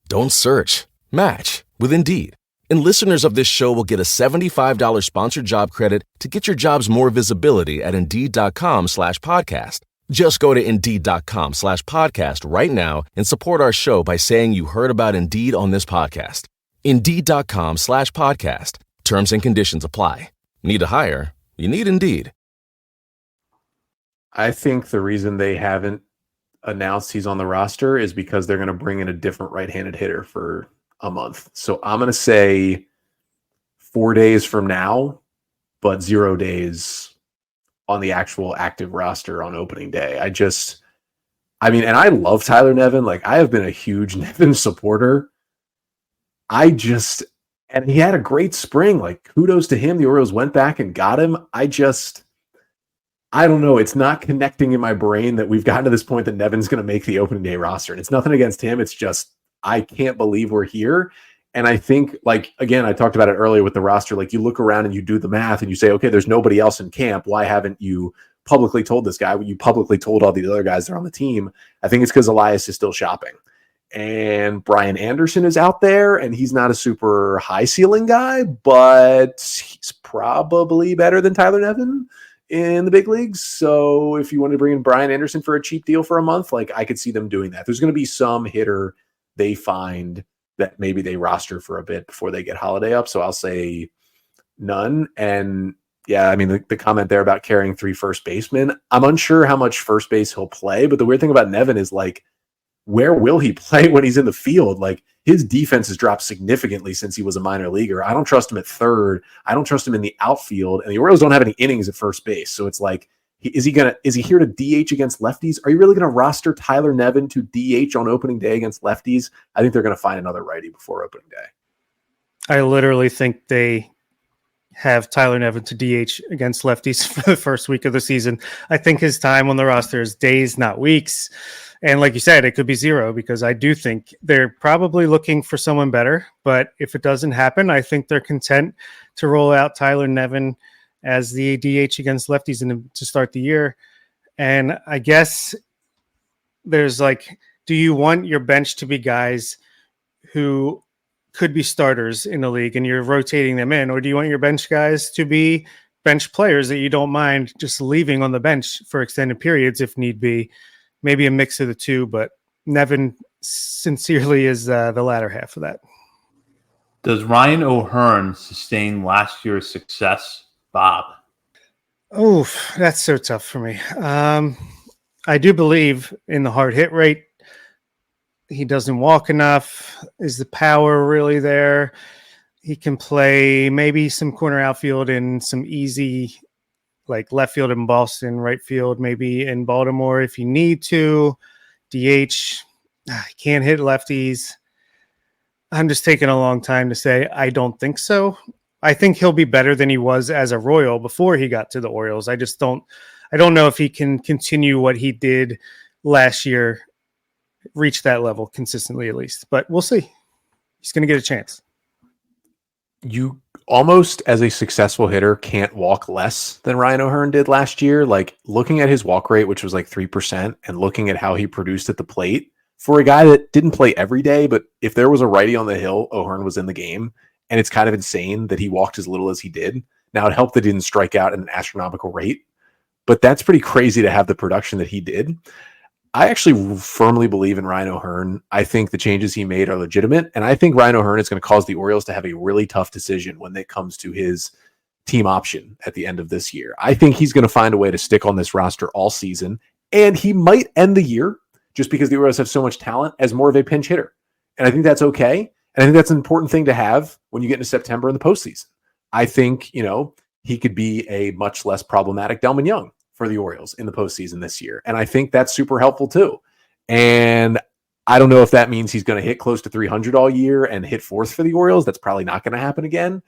Don't search. Match with Indeed. And listeners of this show will get a $75 sponsored job credit to get your jobs more visibility at Indeed.com/podcast. Just go to Indeed.com/podcast right now and support our show by saying you heard about Indeed on this podcast. Indeed.com/podcast. Terms and conditions apply. Need to hire? You need Indeed. I think the reason they haven't announced he's on the roster is because they're going to bring in a different right-handed hitter for a month. So I'm going to say 4 days from now, but 0 days on the actual active roster on opening day. And I love Tyler Nevin. Like, I have been a huge Nevin supporter. And he had a great spring. Like, kudos to him. The Orioles went back and got him. I don't know. It's not connecting in my brain that we've gotten to this point that Nevin's going to make the opening day roster. And it's nothing against him. It's just, I can't believe we're here. And I think, like, again, I talked about it earlier with the roster. Like, you look around and you do the math and you say, okay, there's nobody else in camp. Why haven't you publicly told this guy? You publicly told all the other guys that are on the team. I think it's because Elias is still shopping. And Brian Anderson is out there, and he's not a super high ceiling guy, but he's probably better than Tyler Nevin in the big leagues. So if you want to bring in Brian Anderson for a cheap deal for a month, like, I could see them doing that. There's going to be some hitter they find that maybe they roster for a bit before they get Holiday up. So I'll say none. And yeah, I mean, the comment there about carrying 3 first basemen, I'm unsure how much first base he'll play, but the weird thing about Nevin is, like, where will he play when he's in the field? Like, his defense has dropped significantly since he was a minor leaguer. I don't trust him at third. I don't trust him in the outfield. And the Orioles don't have any innings at first base. So it's like, is he here to DH against lefties? Are you really going to roster Tyler Nevin to DH on opening day against lefties? I think they're going to find another righty before opening day. I literally think they have Tyler Nevin to DH against lefties for the first week of the season. I think his time on the roster is days, not weeks. And like you said, it could be 0 because I do think they're probably looking for someone better. But if it doesn't happen, I think they're content to roll out Tyler Nevin as the DH against lefties to start the year. And I guess there's like, do you want your bench to be guys who could be starters in the league and you're rotating them in? Or do you want your bench guys to be bench players that you don't mind just leaving on the bench for extended periods if need be? Maybe a mix of the two, but Nevin sincerely is the latter half of that. Does Ryan O'Hearn sustain last year's success, Bob? Oh, that's so tough for me. I do believe in the hard hit rate. He doesn't walk enough. Is the power really there? He can play maybe some corner outfield and some easy, like left field in Boston, right field maybe in Baltimore if you need to. DH, can't hit lefties. I'm just taking a long time to say I don't think so. I think he'll be better than he was as a Royal before he got to the Orioles. I don't know if he can continue what he did last year, reach that level consistently at least. But we'll see. He's going to get a chance. You almost, as a successful hitter, can't walk less than Ryan O'Hearn did last year. Like, looking at his walk rate, which was like 3%, and looking at how he produced at the plate for a guy that didn't play every day, but if there was a righty on the hill, O'Hearn was in the game. And it's kind of insane that he walked as little as he did. Now, it helped that he didn't strike out at an astronomical rate, but that's pretty crazy to have the production that he did. I actually firmly believe in Ryan O'Hearn. I think the changes he made are legitimate, and I think Ryan O'Hearn is going to cause the Orioles to have a really tough decision when it comes to his team option at the end of this year. I think he's going to find a way to stick on this roster all season, and he might end the year, just because the Orioles have so much talent, as more of a pinch hitter. And I think that's okay, and I think that's an important thing to have when you get into September in the postseason. I think, he could be a much less problematic Delman Young for the Orioles in the postseason this year. And I think that's super helpful too. And I don't know if that means he's going to hit close to 300 all year and hit fourth for the Orioles. That's probably not going to happen again,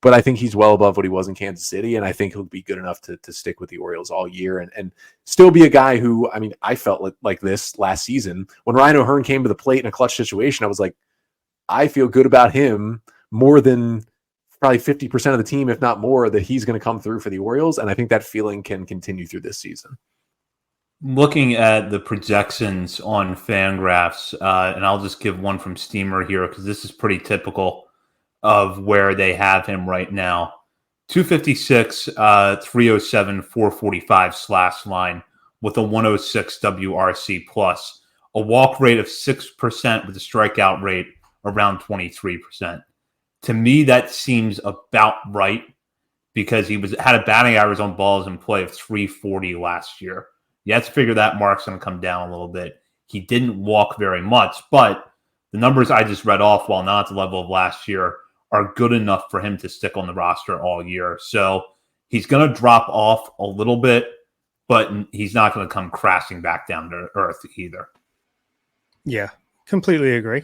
but I think he's well above what he was in Kansas City. And I think he'll be good enough to stick with the Orioles all year and still be a guy who, I felt like this last season when Ryan O'Hearn came to the plate in a clutch situation. I was like, I feel good about him more than probably 50% of the team, if not more, that he's going to come through for the Orioles. And I think that feeling can continue through this season. Looking at the projections on Fangraphs, and I'll just give one from Steamer here because this is pretty typical of where they have him right now. 256, 307, 445 slash line with a 106 WRC plus, a walk rate of 6% with a strikeout rate around 23%. To me, that seems about right because he had a batting average on balls in play of 340 last year. You have to figure that mark's going to come down a little bit. He didn't walk very much, but the numbers I just read off, while not at the level of last year, are good enough for him to stick on the roster all year. So he's going to drop off a little bit, but he's not going to come crashing back down to earth either. Yeah, completely agree.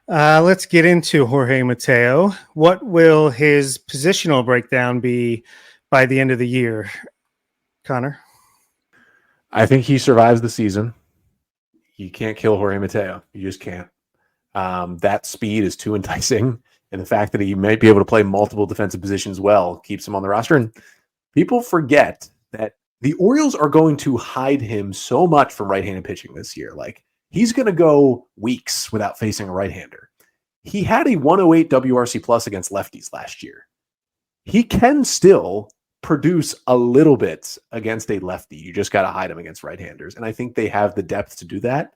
Let's get into Jorge Mateo. What will his positional breakdown be by the end of the year, Connor? I think he survives the season. You can't kill Jorge Mateo. You just can't. That speed is too enticing. And the fact that he might be able to play multiple defensive positions well keeps him on the roster. And people forget that the Orioles are going to hide him so much from right-handed pitching this year. Like, he's going to go weeks without facing a right-hander. He had a 108 WRC plus against lefties last year. He can still produce a little bit against a lefty. You just got to hide him against right-handers. And I think they have the depth to do that.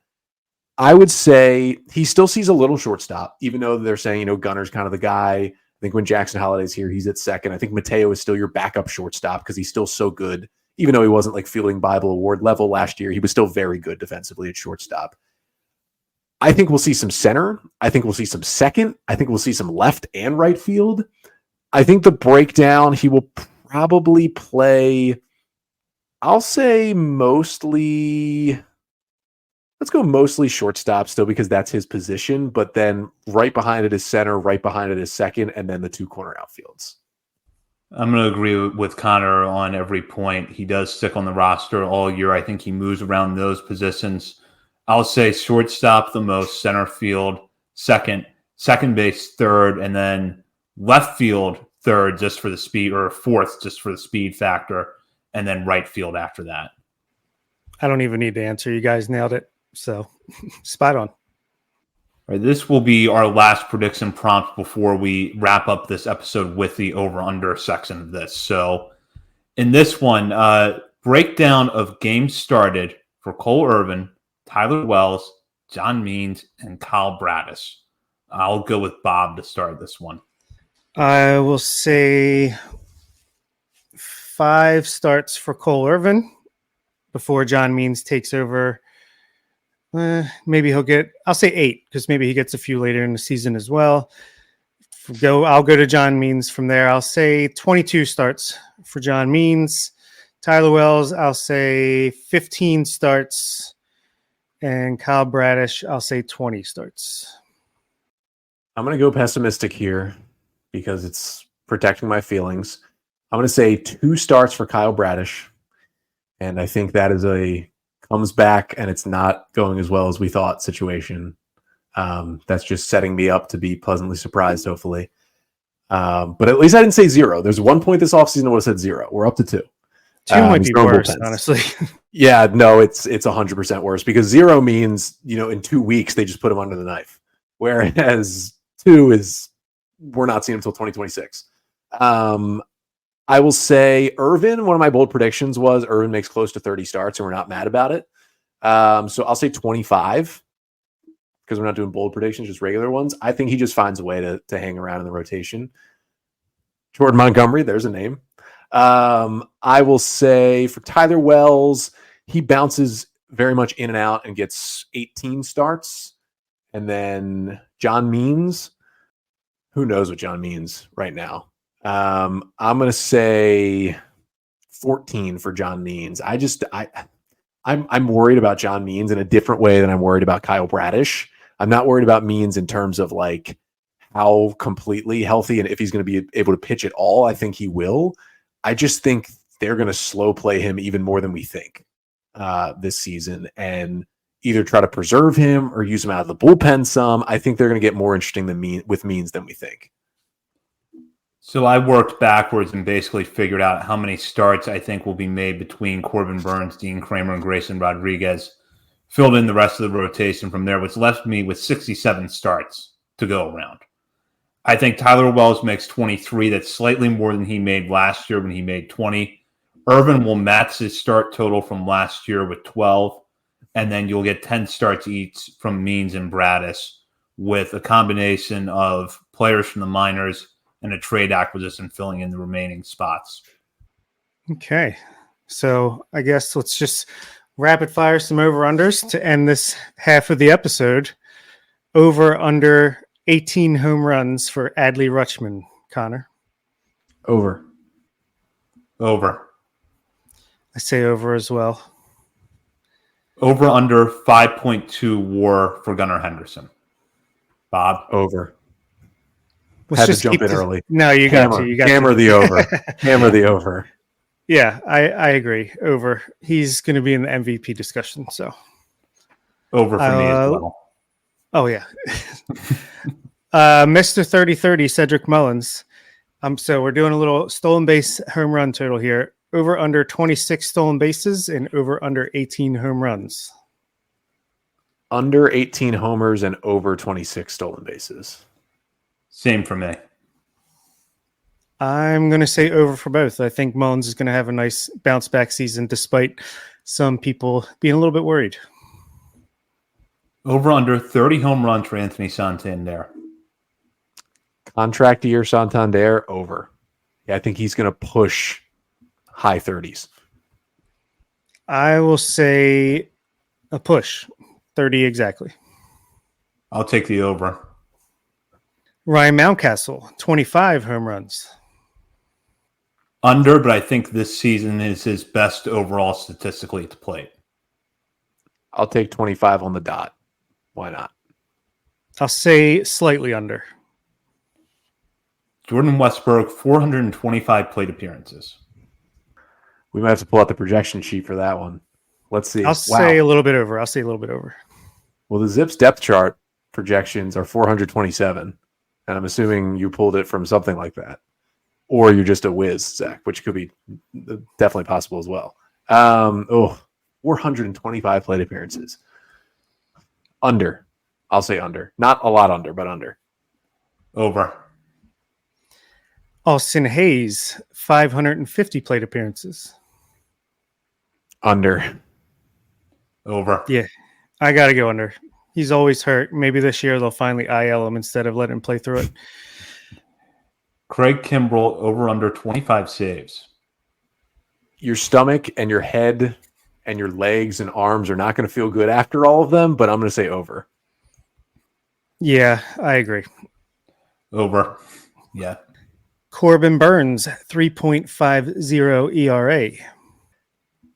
I would say he still sees a little shortstop, even though they're saying, Gunner's kind of the guy. I think when Jackson Holliday's here, he's at second. I think Mateo is still your backup shortstop because he's still so good. Even though he wasn't like fielding Bible Award level last year, he was still very good defensively at shortstop. I think we'll see some center. I think we'll see some second. I think we'll see some left and right field. I think the breakdown, he will probably play, I'll say mostly, let's go mostly shortstop still because that's his position, but then right behind it is center, right behind it is second, and then the two corner outfields. I'm going to agree with Connor on every point. He does stick on the roster all year. I think he moves around those positions. I'll say shortstop the most, center field second base third, and then left field third just for the speed, or fourth just for the speed factor, and then right field after that. I don't even need to answer. You guys nailed it. So spot on. All right, this will be our last prediction prompt before we wrap up this episode with the over-under section of this. So in this one, breakdown of games started for Cole Irvin, Tyler Wells, John Means, and Kyle Bradish. I'll go with Bob to start this one. I will say 5 starts for Cole Irvin before John Means takes over. Maybe I'll say 8 because maybe he gets a few later in the season as well. I'll go to John Means from there. I'll say 22 starts for John Means. Tyler Wells, I'll say 15 starts. And Kyle Bradish, I'll say 20 starts. I'm going to go pessimistic here because it's protecting my feelings. I'm going to say 2 starts for Kyle Bradish. And I think that is comes back and it's not going as well as we thought situation. That's just setting me up to be pleasantly surprised, hopefully. But at least I didn't say 0. There's one point this offseason I would have said 0. We're up to 2. 2 might be worse, honestly. Yeah, no, it's 100% worse because 0 means, in 2 weeks they just put him under the knife. Whereas 2 is we're not seeing him until 2026. I will say Irvin, one of my bold predictions was Irvin makes close to 30 starts and we're not mad about it. So I'll say 25 because we're not doing bold predictions, just regular ones. I think he just finds a way to hang around in the rotation. Jordan Montgomery, there's a name. I will say for Tyler Wells, he bounces very much in and out and gets 18 starts. And then John Means, who knows what John means right now? I'm going to say 14 for John Means. I'm worried about John Means in a different way than I'm worried about Kyle Bradish. I'm not worried about Means in terms of like how completely healthy and if he's going to be able to pitch at all. I think he will. I just think they're going to slow play him even more than we think this season and either try to preserve him or use him out of the bullpen some. I think they're going to get more interesting with Means than we think. So I worked backwards and basically figured out how many starts I think will be made between Corbin Burns, Dean Kramer, and Grayson Rodriguez. Filled in the rest of the rotation from there, which left me with 67 starts to go around. I think Tyler Wells makes 23. That's slightly more than he made last year when he made 20. Irvin will match his start total from last year with 12. And then you'll get 10 starts each from Means and Bradish with a combination of players from the minors and a trade acquisition filling in the remaining spots. Okay. So I guess let's just Rapid fire some over-unders to end this half of the episode. Over under 18 home runs for Adley Rutschman, Connor. Over. Over. I say over as well. Over under 5.2 WAR for Gunnar Henderson. Bob. Over. Let's Had to just jump keep in early. No, you got to. You got hammer to. the over. Hammer the over. Yeah, I agree. Over. He's going to be in the MVP discussion. So over for me as well. Oh yeah. Mr. 30-30, Cedric Mullins. So we're doing a little stolen base home run total here. Over under 26 stolen bases and over under 18 home runs. Under 18 homers and over 26 stolen bases. Same for me. I'm going to say over for both. I think Mullins is going to have a nice bounce back season despite some people being a little bit worried. Over under 30 home runs for Anthony Santander. Contract year Santander, over. Yeah, I think he's going to push high 30s. I will say a push. 30 exactly. I'll take the over. Ryan Mountcastle, 25 home runs. Under, but I think this season is his best overall statistically at the plate. I'll take 25 on the dot. Why not? I'll say slightly under. Jordan Westburg, 425 plate appearances. We might have to pull out the projection sheet for that one. Let's see. I'll say a little bit over. Well, the Zips depth chart projections are 427. And I'm assuming you pulled it from something like that. Or you're just a whiz, Zach, which could be definitely possible as well. 425 plate appearances. Under. I'll say under. Not a lot under, but under. Over. Austin Hayes, 550 plate appearances. Under. Over. Yeah, I got to go under. He's always hurt. Maybe this year they'll finally IL him instead of letting him play through it. Craig Kimbrell, over under 25 saves. Your stomach and your head and your legs and arms are not going to feel good after all of them, but I'm going to say over. Yeah, I agree. Over. Yeah. Corbin Burns, 3.50 ERA.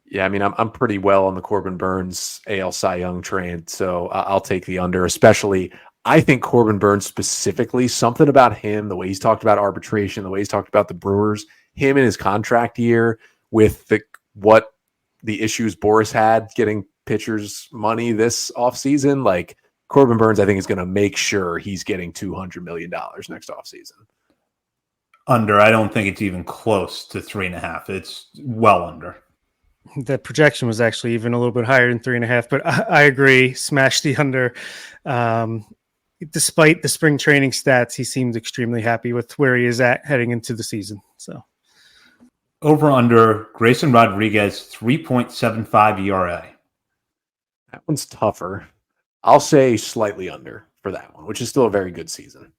Yeah, I mean, I'm pretty well on the Corbin Burns AL Cy Young train, so I'll take the under, especially I think Corbin Burns specifically, something about him, the way he's talked about arbitration, the way he's talked about the Brewers, him in his contract year with what the issues Boris had getting pitchers money this offseason, like Corbin Burns, I think is going to make sure he's getting $200 million next offseason. Under. I don't think it's even close to 3.5. It's well under. The projection was actually even a little bit higher than 3.5, but I agree. Smash the under. Despite the spring training stats, he seemed extremely happy with where he is at heading into the season. So, over under Grayson Rodriguez, 3.75 ERA. That one's tougher. I'll say slightly under for that one, which is still a very good season.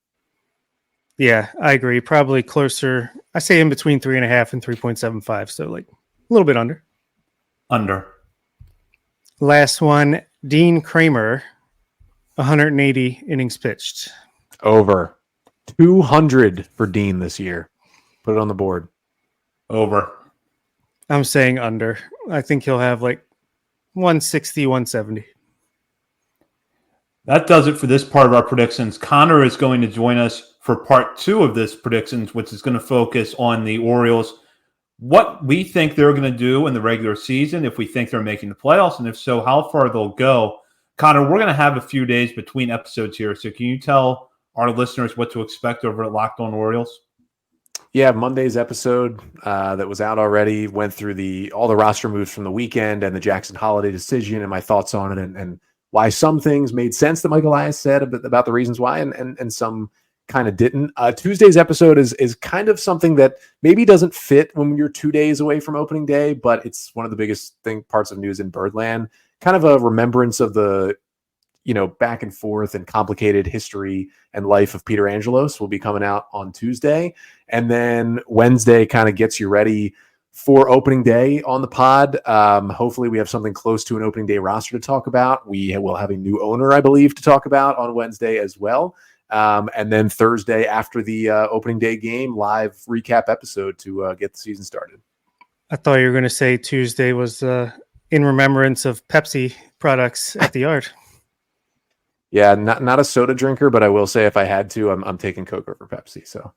Yeah, I agree. Probably closer. I say in between 3.5 and 3.75. So like a little bit under. Under. Last one, Dean Kramer, 180 innings pitched. Over. 200 for Dean this year. Put it on the board. Over. I'm saying under. I think he'll have like 160, 170. That does it for this part of our predictions. Connor is going to join us for part 2 of this predictions, which is going to focus on the Orioles, what we think they're going to do in the regular season, if we think they're making the playoffs, and if so, how far they'll go. Connor, we're going to have a few days between episodes here, so can you tell our listeners what to expect over at Locked On Orioles? Yeah, Monday's episode that was out already went through all the roster moves from the weekend and the Jackson Holiday decision and my thoughts on it and why some things made sense that Michael Elias said about the reasons why and some kind of didn't. Tuesday's episode is kind of something that maybe doesn't fit when you're 2 days away from opening day, but it's one of the biggest parts of news in Birdland. Kind of a remembrance of the back and forth and complicated history and life of Peter Angelos will be coming out on Tuesday. And then Wednesday kind of gets you ready for opening day on the pod. Hopefully we have something close to an opening day roster to talk about. We will have a new owner, I believe, to talk about on Wednesday as well. And then Thursday after the opening day game, live recap episode to get the season started. I thought you were going to say Tuesday was in remembrance of Pepsi products at the yard. Yeah, not a soda drinker, but I will say if I had to, I'm taking Coke over Pepsi. So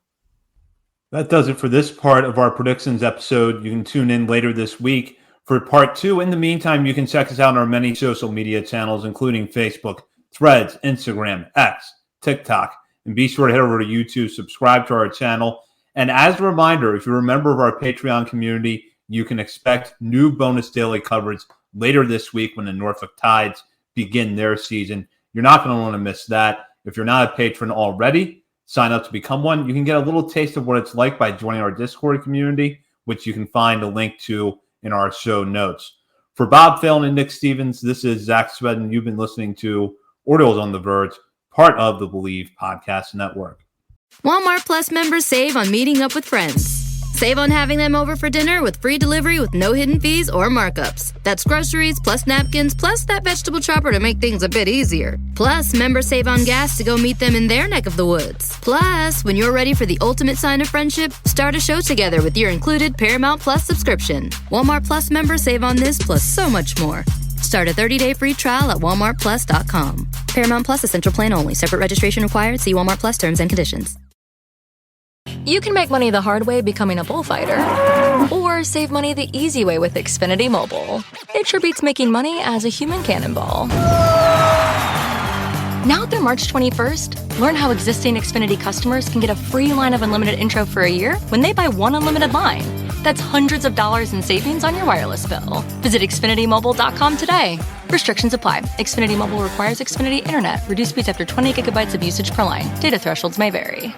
that does it for this part of our predictions episode. You can tune in later this week for part 2. In the meantime, you can check us out on our many social media channels, including Facebook, Threads, Instagram, X, TikTok, and be sure to head over to YouTube, subscribe to our channel. And as a reminder, if you're a member of our Patreon community, you can expect new bonus daily coverage later this week when the Norfolk Tides begin their season. You're not going to want to miss that. If you're not a patron already, sign up to become one. You can get a little taste of what it's like by joining our Discord community, which you can find a link to in our show notes. For Bob Phelan and Nick Stevens, this is Zach Sweden. You've been listening to Orioles on the Verge, part of the Believe Podcast Network. Walmart Plus members save on meeting up with friends. Save on having them over for dinner with free delivery with no hidden fees or markups. That's groceries plus napkins plus that vegetable chopper to make things a bit easier. Plus, members save on gas to go meet them in their neck of the woods. Plus, when you're ready for the ultimate sign of friendship, start a show together with your included Paramount Plus subscription. Walmart Plus members save on this plus so much more. Start a 30-day free trial at walmartplus.com. Paramount Plus Essential Plan only. Separate registration required. See Walmart Plus terms and conditions. You can make money the hard way becoming a bullfighter, or save money the easy way with Xfinity Mobile. It sure beats making money as a human cannonball. Now through March 21st, learn how existing Xfinity customers can get a free line of unlimited intro for a year when they buy one unlimited line. That's hundreds of dollars in savings on your wireless bill. Visit XfinityMobile.com today. Restrictions apply. Xfinity Mobile requires Xfinity Internet. Reduced speeds after 20 gigabytes of usage per line. Data thresholds may vary.